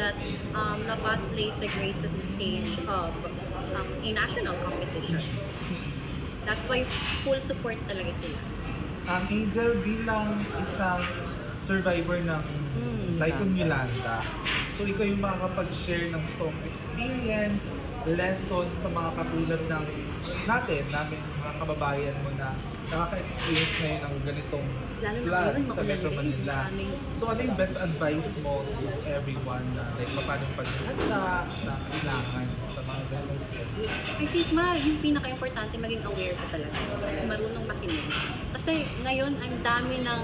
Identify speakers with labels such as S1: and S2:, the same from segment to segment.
S1: that na-pass late the graces stage of a national competition. That's why full support talaga sila.
S2: Ang Angel bilang isang survivor ng Typhoon Yolanda, so ikaw yung makakapag-share ng itong experience, lesson sa mga katulad ng namin, mga kababayan mo na nakaka-experience ngayon ng ganitong flood sa Metro Manila. So ano yung best advice mo to everyone na like paano yung paghahanda na kailangan sa mga ganitong schedule?
S1: I think yung pinaka-importante maging aware ka talaga at marunong makinig. Kasi ngayon ang dami ng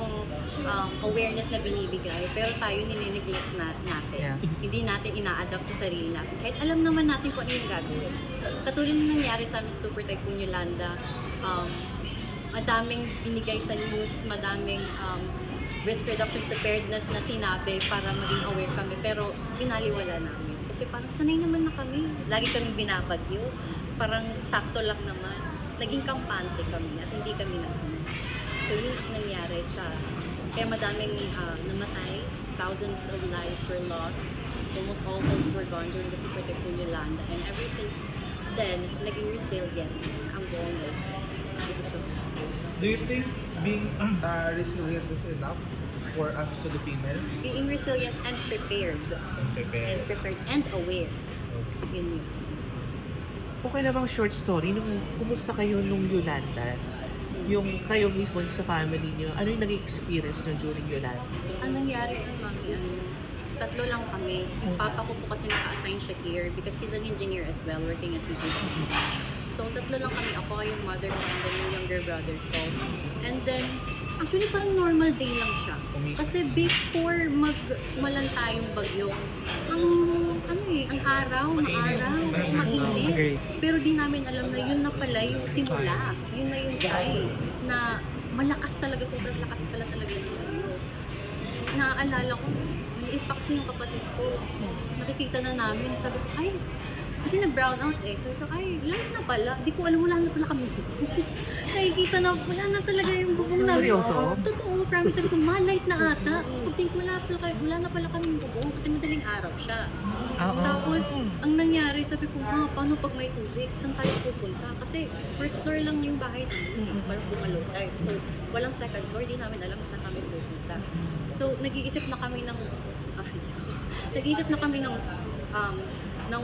S1: awareness na binibigay pero tayo ninineglect natin.
S3: Yeah.
S1: Hindi natin ina-adapt sa sarili natin. Kahit alam naman natin kung ano yung gagawin. Katulad ng nangyari sa amin Super Typhoon Yolanda, madaming binigay sa news, madaming risk reduction preparedness na sinabi para maging aware kami pero binaliwala namin. Kasi parang sanay naman na kami. Lagi kaming binabagyo. Parang sakto lang naman. Naging kampante kami at hindi kami naman. So yun ang nangyari sa... Kaya madaming namatay. Thousands of lives were lost. Almost all homes were gone during the Super Typhoon Yolanda. And ever since then, naging resilient ang buong life.
S2: Do you think being resilient is enough for us Filipinos?
S1: Being resilient and prepared. And prepared and aware. Yun yun.
S3: Okay na bang short story? Kumusta kayo nung Yolanda? Yung kayo mismo sa family niyo, ano yung naging experience nyo during Yolanda?
S1: Ang nangyari naman yan, tatlo lang kami. Yung papa ko po kasi naka-assign siya here because he's an engineer as well, working at PGC. So, tatlo lang kami. Ako, yung mother ko, and then yung younger brother ko. And then, actually parang normal day lang siya. Kasi before malanta yung bagyo, ang araw, mainit. Pero di namin alam na yun na pala yung simula. Yun na yung sign na malakas talaga, sobrang lakas pala talaga yung bagyo. Naaalala ko, maliit pa kasi yung kapatid ko. Nakikita na namin, sabi ko, ay, kasi nag-brown out eh. Sabi ko, ay, light na pala. Di ko alam, wala na pala kami bubong. Nakikita na, wala na talaga yung bubong namin.
S3: Seryoso?
S1: Totoo, promise. Sabi ko, light na ata. Tapos pag ko, wala na pala kami bubong. Kasi madaling araw siya. Tapos, ang nangyari, sabi ko, paano pag may tubig? Saan tayo pupunta? Kasi first floor lang yung bahay namin. Parang bumalo type. So, walang second floor. Di namin alam saan kami pupunta. So, nag-iisip na kami ng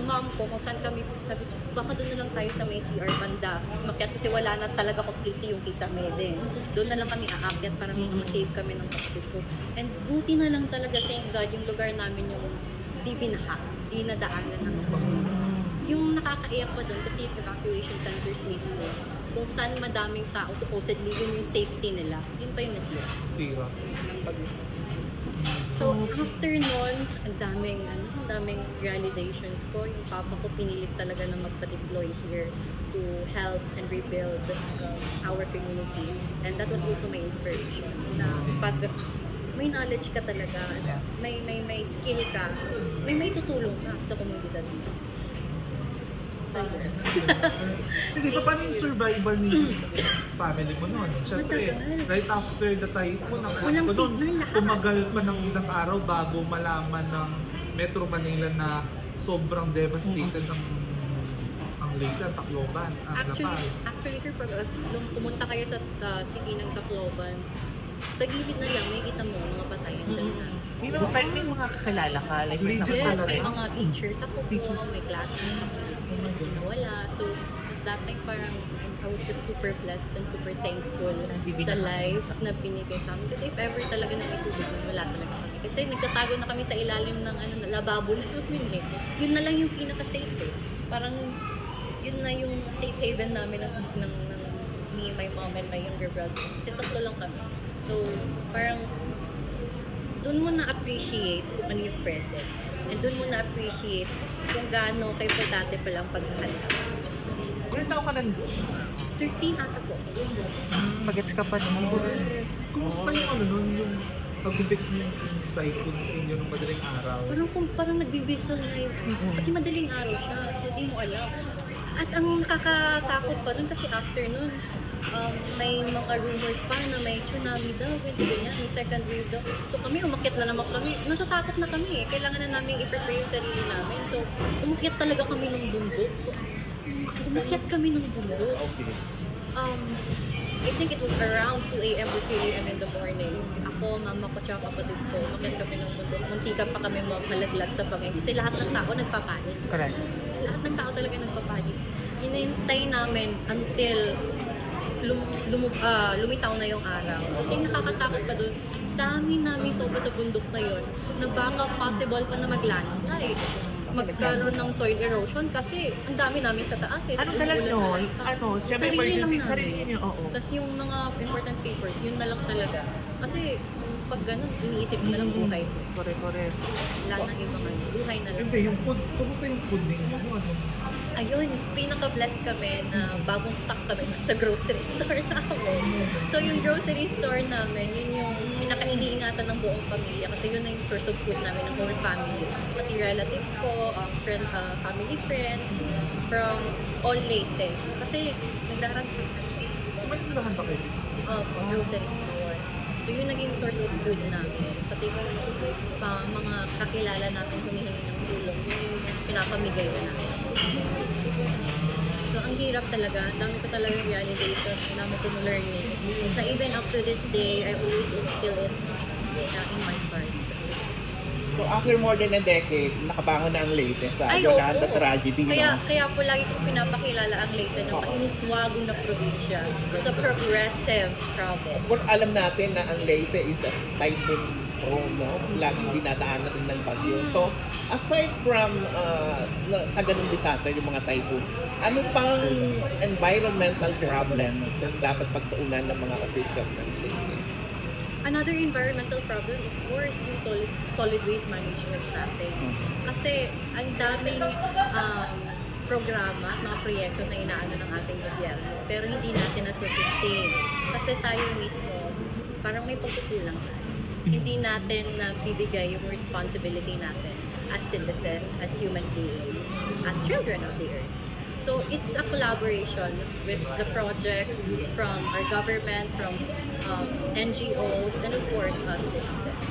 S1: mom ko kung saan kami, sabi ko, baka doon na lang tayo sa may CR banda. Umakyat kasi wala na talaga completely yung Kisame din. Doon na lang kami aakyat para ma-save kami ng kapatid ko. And buti na lang talaga, thank God, yung lugar namin yung di binaha, di nadaanan ng yung nakakaiyak pa doon kasi yung evacuation centers mismo, kung saan madaming tao, supposedly yun yung safety nila, yun pa yung nasira.
S2: Sira.
S1: So, after nun, ang daming realizations ko. Yung papa ko pinilit talaga na magpa-deploy here to help and rebuild our community. And that was also my inspiration. Na pag may knowledge ka talaga, may skill ka, may tutulong ka sa komunidad mo.
S2: Hindi pa paano yung survival ni family mo noon? Siyempre, right after the typhoon, tumagal pa ng ilang araw bago malaman ng Metro Manila na sobrang devastated ang Leyte, Tacloban, ang
S1: Actually, sir, pag nung pumunta kayo sa city ng Tacloban, sa gilid na lang, may kita mo mga patayan dyan na.
S3: May mga kakilala ka? Like,
S1: Yes, may mga teachers ako po, may classmates. Wala. So, at that time parang I was just super blessed and super thankful sa life na binigay sa amin. Kasi if ever talaga nang itulog, wala talaga kami. Kasi nagtatago na kami sa ilalim ng lababo namin eh. Yun na lang yung pinaka-safe eh. Parang yun na yung safe haven namin ng me, my mom, and my younger brother. Kasi tatlo lang kami. So, parang doon mo na-appreciate kung ano yung present. And doon mo na-appreciate kung gaano kayo importante pala ang paghahanda.
S3: Ilan taon ka nandun?
S1: 13 ata po.
S3: Magets ka pa naman.
S2: Kumusta yung pag-evict yung typhoon sa inyo ng madaling araw?
S1: Parang nag-whistle na yun. Kasi madaling araw siya. So, di mo alam. At ang nakakatakot pa nun kasi after nun, may mga rumors pa na may tsunami daw, ganyan, may second wave daw. So kami, umakyat na naman kami. Natatakot na kami eh. Kailangan na namin i-prepare yung sarili namin. So, umakyat talaga kami ng bundok. Umakyat kami ng bundok.
S3: Okay.
S1: I think it was around 2 a.m. or 3 a.m. in the morning. Ako, mama ko, tsaka kapatid ko, umakyat kami ng bundok. Muntikan pa kami malaglag sa pangin. Kasi lahat ng tao nagpapanik.
S3: Correct.
S1: Lahat ng tao talaga nagpapanik. Hinintay namin until lumitaw na yung araw. Kasi nakakatakot pa doon. Dami namin sobra sa bundok na yun. Na baka possible pa na mag-landslide. Magkaroon ng soil erosion kasi ang dami namin sa taas eh.
S3: Anong dalag nyo? Siyempre emergency, sarili nyo, oo.
S1: Tapos yung mga important papers, yun na lang talaga. Kasi pag ganun, iniisip mo na lang buhay.
S3: Correct.
S1: Wala nang ibang buhay na lang.
S2: Hindi, yung food, kumusta yung food ninyo?
S1: Ayun, pinaka-blessed kami na bagong stock kami sa grocery store namin. So yung grocery store namin, yun yung pinaka-iniingatan ng buong pamilya kasi yun na yung source of food namin ng whole family. Pati relatives ko, family friends, from all Leyte. Kasi nagdaransin natin.
S2: So may tindahan ba kayo?
S1: Grocery store. So yun naging source of food namin. Pati kung mga kakilala namin humihingi ng tulong, yun yung pinapamigay na namin. So, ang hirap talaga. Ang dami ko talaga realization. Ang dami kong learning. Na even up to this day, I always instill it in my heart.
S4: So, after more than a decade, nakabangon na ang latest sa
S1: Ay,
S4: Yolanda
S1: oo.
S4: tragedy.
S1: Kaya po lagi ko pinapakilala ang Leyte ng mahinuswagong na probinsya. It's a progressive province.
S4: Kung alam natin na ang Leyte is a typhoon prone, no? Laging dinadaan natin ng bagyo. So, aside from ganung disaster yung mga typhoon, ano pang environmental problem na dapat pagtuunan ng mga officials ng Leyte?
S1: Another environmental problem, of course, yung solid waste management natin. Kasi ang daming programa at mga proyekto na inaano ng ating gobyerno, pero hindi natin nasa-sustain. Kasi tayo mismo, parang may pagkukulang tayo. Hindi natin bibigay yung responsibility natin as citizen, as human beings, as children of the earth. So it's a collaboration with the projects from our government, from NGOs, and of course us citizens.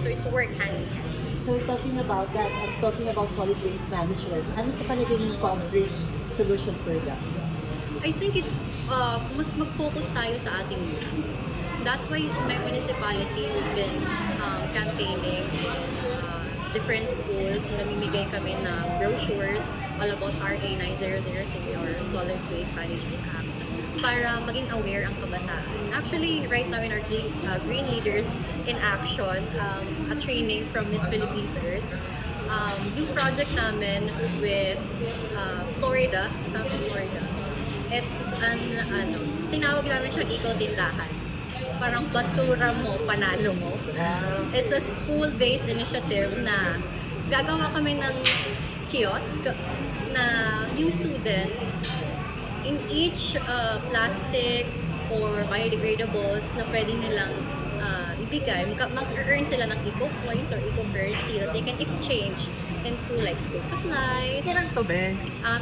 S1: So it's work hand in hand.
S5: So talking about that, and talking about solid waste management, ano sa palagay ng concrete solution for that?
S1: I think it's mas mag-focus tayo sa ating youth. That's why in my municipality we've been campaigning in different schools. Namimigay kami ng brochures all about RA 9003 or Solid Waste Management Act para maging aware ang kabataan. Actually, right now in our Green Leaders in Action, a training from Miss Philippines Earth, yung project namin with Florida, South Florida, it's tinawag namin siyang ikaw-tindahan. Parang basura mo, panalo mo. It's a school-based initiative na gagawa kami ng kiosk na yung students in each plastic or biodegradables na pwede nilang ibigay, mag-earn sila ng eco-points or eco-currency that they can exchange into like school supplies.
S3: Kailan to, be?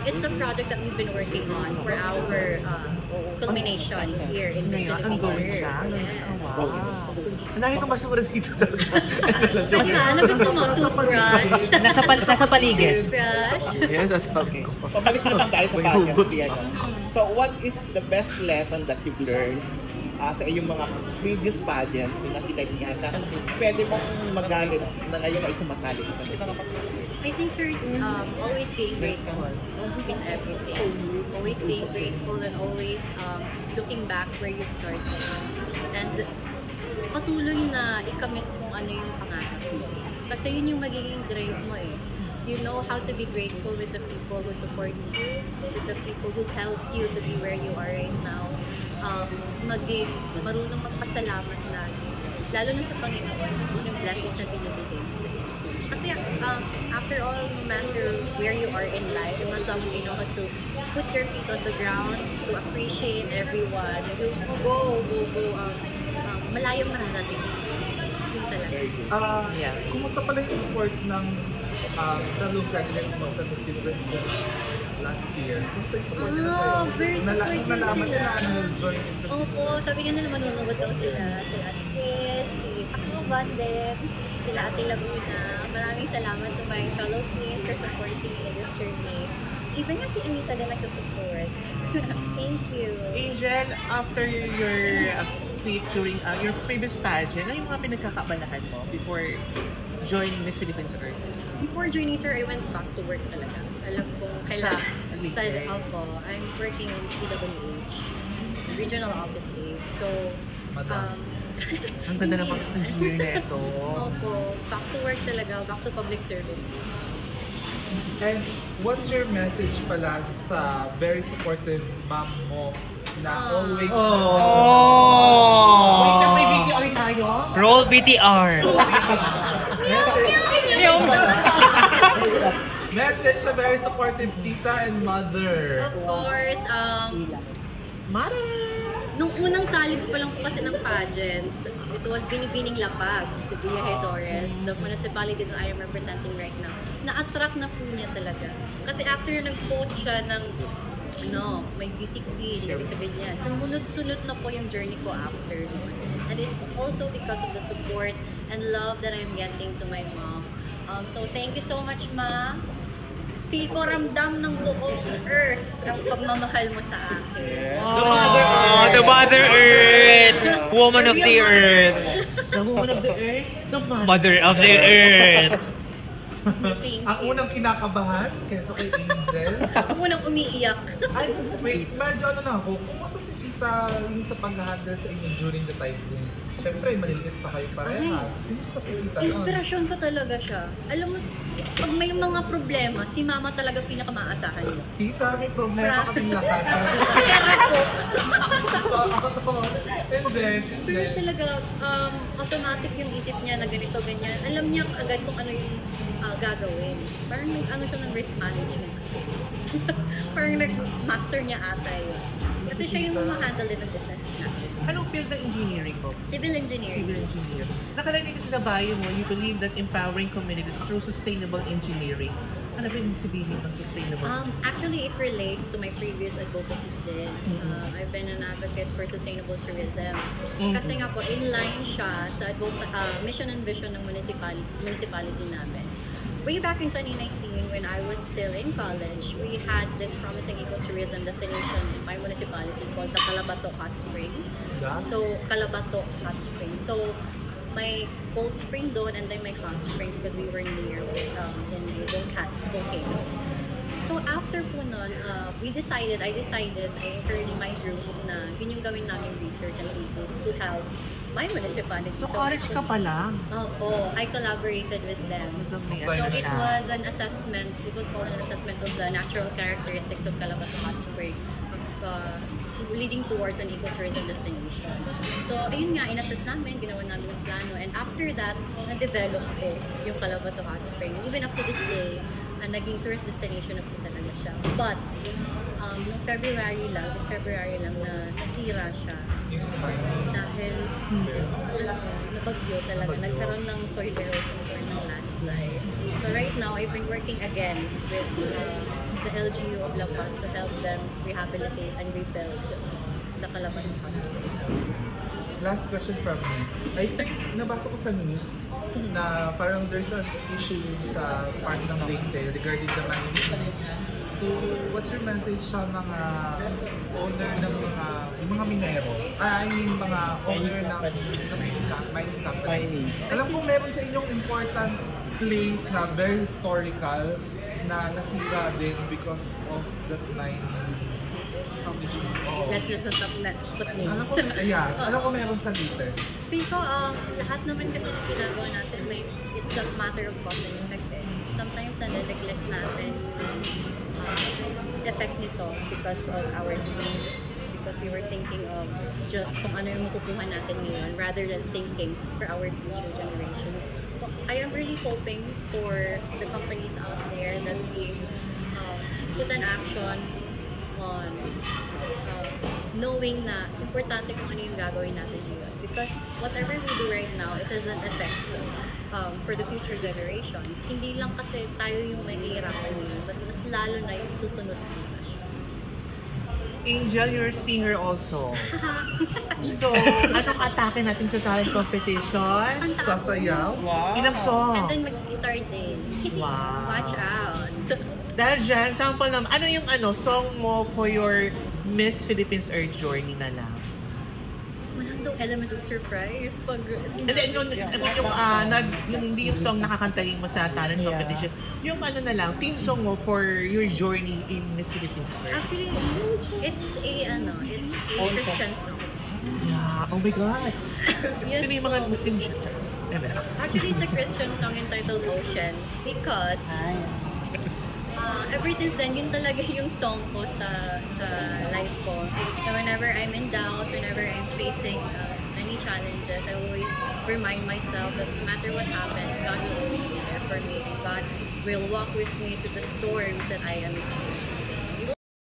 S1: It's a project that we've been working on for our culmination here in the
S3: Ngayon, ang going
S1: Philippines.
S3: siya?
S1: Yes.
S3: Wow. Ang dami kong basura dito talaga.
S1: Basta, ano gusto mo? Toothbrush?
S6: Nasa paligid.
S1: Toothbrush?
S3: Yes, sasabi ko.
S4: Pabalik naman tayo sa
S3: May
S4: pageant.
S3: hugot.
S4: Yan. So, what is the best lesson that you've learned sa iyong mga previous pageants na sinalihan na pwede mong magalit na ngayon ay sumasali ka sa
S1: I think, sir, it's always being grateful with everything. Always being grateful and always looking back where you started. And patuloy na ikamit kung ano yung pangarap mo. Kasi yun yung magiging drive mo eh. You know how to be grateful with the people who supports you, with the people who help you to be where you are right now. Maging marunong magpasalamat lagi. Lalo na sa Panginoon, yung blessings na binibigay niya sa iyo. Kasi after all, no matter where you are in life, you must always know how to put your feet on the ground, to appreciate everyone, to go, malayong mararating. Yun talaga.
S2: Kumusta pala yung support ng fellow candidate mo sa Miss Universe last year. Kumusta yung support nila sa'yo?
S1: Very supportive
S2: Nalaman
S1: sila.
S2: nila join this
S1: Opo, sabi nga nila manonood daw sila. Sila Ate Kes, si Ako Bandem, sila Ate Laguna. Maraming salamat to my fellow queens for supporting me in this journey. Even nga si Anita din nagsusupport. Thank you.
S3: Angel, after your featuring your previous pageant, ano yung mga pinagkakabalahan mo before joining Miss Philippines Earth?
S1: Before joining sir, I went back to work talaga. Alam ko, kailangan.
S3: Sa Leyte?
S1: I'm working in PWH, Regional Office Aid. So,
S2: Madam.
S3: Ang ganda naman ng engineer neto.
S1: Opo, back to work talaga, back to public service.
S2: And what's your message pala sa very supportive mom mo na always...
S3: Wait, na may video rin tayo?
S6: Roll BTR.
S2: Message sa very supportive tita and mother.
S1: Of course,
S3: Mara!
S1: nung unang sali ko pa lang po kasi ng pageant, it was Binibining La Paz, si Villa Torres, the municipality that I am representing right now. Na-attract na po niya talaga. Kasi after nag-post siya ng may beauty queen, ganyan. Sumunod-sunod na po yung journey ko after. And it's also because of the support and love that I'm getting to my mom. So thank you so much, Ma. Feel ko ramdam ng buong earth ang pagmamahal mo sa akin.
S6: The Mother Earth. Woman of the Earth.
S3: The woman of the earth, the mother.
S6: Mother of the Earth.
S1: Thank
S2: Ang
S1: you.
S2: unang kinakabahan kaysa kay Angel.
S1: Ako nang umiiyak.
S2: Ay, wait, medyo ano na ako, kumusta si tita yung sa pag-handle sa inyo during the typhoon? Siyempre, maliliit pa kayo parehas. Kumusta si tita?
S1: Inspirasyon ko talaga siya. Alam mo, pag may mga problema, si mama talaga pinakamaasahan niyo.
S2: Tita, may problema kaming lahat.
S1: Pera po.
S2: And then,
S1: Pero talaga, automatic yung isip niya na ganito, ganyan. Alam niya agad kung ano yung gagawin. Parang ano siya ng risk management. Parang nag-master niya ata yun. Kasi siya yung ma-handle din ng business niya.
S3: Anong field ng engineering mo?
S1: Civil engineering.
S3: Civil engineer. Nakalagay kasi sa bio mo, you believe that empowering communities through sustainable engineering. Ano ba yung sabihin ng sustainable?
S1: Actually, it relates to my previous advocacies din. I've been an advocate for sustainable tourism. Kasi nga po, in line siya sa mission and vision ng municipality namin. Way back in 2019, when I was still in college, we had this promising ecotourism destination in my municipality called the Calabato Hot Spring.
S2: Yeah.
S1: So, Calabato Hot Spring. So, may cold spring doon and then may hot spring because we were near in a volcano. So after po nun, I decided, I encouraged my group na yun yung gawin namin research and thesis to help my municipality.
S3: So college ka pa lang?
S1: Opo, I collaborated with them. So it was an assessment, it was called an assessment of the natural characteristics of Calabato Hot Spring, leading towards an ecotourism destination. So, ayun nga, inassess namin, ginawa namin ng plano, and after that, na-develop ko yung Calabato Hot Spring. And even up to this day, naging tourist destination na po talaga siya. But, noong February lang na nasira siya. Dahil, nabagyo talaga, nagkaroon ng soil erosion or ng landslide. So right now, I've been working again with the LGU of La Paz to help them rehabilitate and rebuild the Calabato Hot Spring.
S2: Last question from me. I think nabasa ko sa news na parang there's an issue sa part ng Leyte regarding the mining. So, what's your message sa mga owner ng mga minero? I mean, mga owner ng mining company. Alam ko meron sa inyong important place na very historical na nasira din because of the mining issue.
S1: Let's just not put names.
S2: Alam ko meron sa Leyte.
S1: Feel ko, lahat naman kasi na ginagawa natin, it's a matter of cause and effect. Sometimes na-neglect natin yung effect nito because of our needs. Because we were thinking of just kung ano yung makukuha natin ngayon rather than thinking for our future generations. So, I am really hoping for the companies out there that we put an action on knowing na importante kung ano yung gagawin natin ngayon. Because whatever we do right now, it has an effect for the future generations. Hindi lang kasi tayo yung mahihirapan ngayon, but mas lalo na yung susunod na generation.
S3: Angel, you're a singer also. So, anong atake natin sa talent competition?
S1: Kanta ako.
S2: Sasayaw?
S4: Wow.
S3: Ilang song?
S1: And then mag-guitar din.
S3: Wow.
S1: Watch out.
S3: Dahil dyan, sample naman, ano yung song mo for your Miss Philippines Earth journey na lang?
S1: Walang daw element of surprise pag
S3: And then hindi yung song nakakantahin mo sa talent competition, yung na lang, team song mo for your journey in Miss Philippines Earth.
S1: Actually, it's a Christian song.
S3: Yeah, oh my God.
S1: Yes
S3: Sino yung mga
S1: po.
S3: Muslim siya?
S1: Actually, it's a Christian song entitled Ocean because ever since then, yun talaga yung song ko sa life ko. And whenever I'm in doubt, whenever I'm facing many challenges, I always remind myself that no matter what happens, God will always be there for me and God will walk with me through the storms that I am experiencing.